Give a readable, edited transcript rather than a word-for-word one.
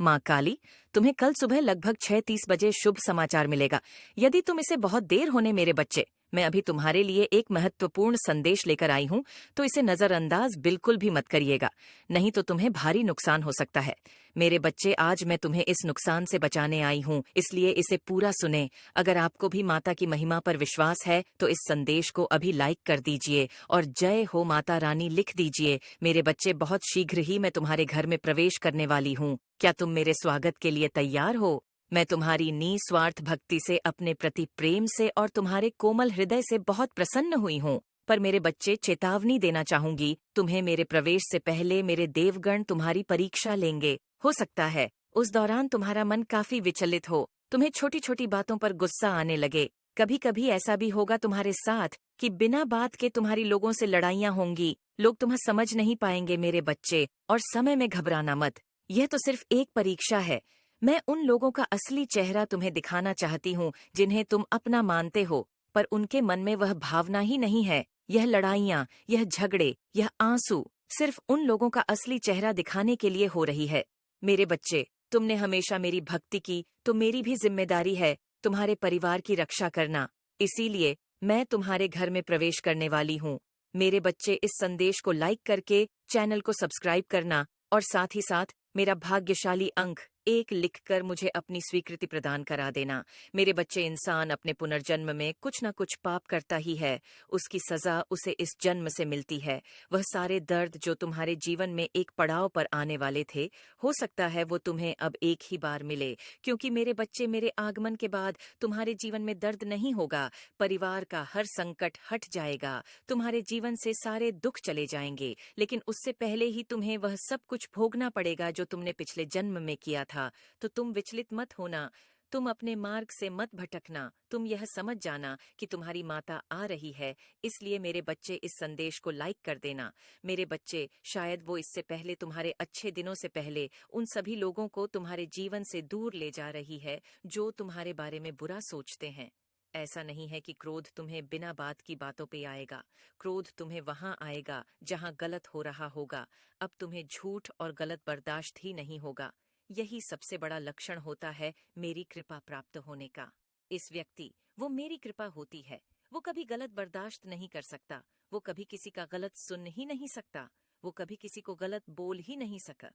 माँ काली, तुम्हें कल सुबह लगभग 6:30 बजे शुभ समाचार मिलेगा। यदि तुम इसे बहुत देर होने मेरे बच्चे, मैं अभी तुम्हारे लिए एक महत्वपूर्ण संदेश लेकर आई हूँ, तो इसे नजरअंदाज बिल्कुल भी मत करिएगा, नहीं तो तुम्हें भारी नुकसान हो सकता है। मेरे बच्चे, आज मैं तुम्हें इस नुकसान से बचाने आई हूँ, इसलिए इसे पूरा सुने। अगर आपको भी माता की महिमा पर विश्वास है तो इस संदेश को अभी लाइक कर दीजिए और जय हो माता रानी लिख दीजिए। मेरे बच्चे, बहुत शीघ्र ही मैं तुम्हारे घर में प्रवेश करने वाली हूँ। क्या तुम मेरे स्वागत के लिए तैयार हो? मैं तुम्हारी निस्वार्थ भक्ति से, अपने प्रति प्रेम से और तुम्हारे कोमल हृदय से बहुत प्रसन्न हुई हूँ। पर मेरे बच्चे, चेतावनी देना चाहूंगी, तुम्हें मेरे प्रवेश से पहले मेरे देवगण तुम्हारी परीक्षा लेंगे। हो सकता है उस दौरान तुम्हारा मन काफी विचलित हो, तुम्हें छोटी छोटी बातों पर गुस्सा आने लगे। कभी कभी ऐसा भी होगा तुम्हारे साथ कि बिना बात के तुम्हारी लोगों से लड़ाइयाँ होंगी। लोग तुम्हें समझ नहीं पाएंगे मेरे बच्चे, और समय में घबराना मत। यह तो सिर्फ एक परीक्षा है। मैं उन लोगों का असली चेहरा तुम्हें दिखाना चाहती हूँ जिन्हें तुम अपना मानते हो, पर उनके मन में वह भावना ही नहीं है। यह लड़ाइयाँ, यह झगड़े, यह आंसू सिर्फ उन लोगों का असली चेहरा दिखाने के लिए हो रही है। मेरे बच्चे, तुमने हमेशा मेरी भक्ति की, तो मेरी भी जिम्मेदारी है तुम्हारे परिवार की रक्षा करना। इसीलिए मैं तुम्हारे घर में प्रवेश करने वाली हूँ। मेरे बच्चे, इस संदेश को लाइक करके चैनल को सब्सक्राइब करना और साथ ही साथ मेरा भाग्यशाली अंक 1 लिखकर मुझे अपनी स्वीकृति प्रदान करा देना। मेरे बच्चे, इंसान अपने पुनर्जन्म में कुछ न कुछ पाप करता ही है। उसकी सजा उसे इस जन्म से मिलती है। वह सारे दर्द जो तुम्हारे जीवन में एक पड़ाव पर आने वाले थे, हो सकता है वो तुम्हें अब एक ही बार मिले, क्योंकि मेरे बच्चे, मेरे आगमन के बाद तुम्हारे जीवन में दर्द नहीं होगा। परिवार का हर संकट हट जाएगा, तुम्हारे जीवन से सारे दुख चले जाएंगे। लेकिन उससे पहले ही तुम्हें वह सब कुछ भोगना पड़ेगा जो तुमने पिछले जन्म में किया था। तो तुम विचलित मत होना, तुम अपने मार्ग से मत भटकना। तुम यह समझ जाना कि तुम्हारी माता आ रही है। इसलिए मेरे बच्चे, इस संदेश को लाइक कर देना। मेरे बच्चे, शायद वो इससे पहले, तुम्हारे अच्छे दिनों से पहले, उन सभी लोगों को तुम्हारे जीवन से दूर ले जा रही है जो तुम्हारे बारे में बुरा सोचते हैं। ऐसा नहीं है कि क्रोध तुम्हें बिना बात की बातों पे आएगा। क्रोध तुम्हें वहां आएगा जहां गलत हो रहा होगा। अब तुम्हें झूठ और गलत बर्दाश्त ही नहीं होगा। यही सबसे बड़ा लक्षण होता है मेरी कृपा प्राप्त होने का। इस व्यक्ति, वो मेरी कृपा होती है। वो कभी गलत बर्दाश्त नहीं कर सकता। वो कभी किसी का गलत सुन ही नहीं सकता। वो कभी किसी को गलत बोल ही नहीं सका।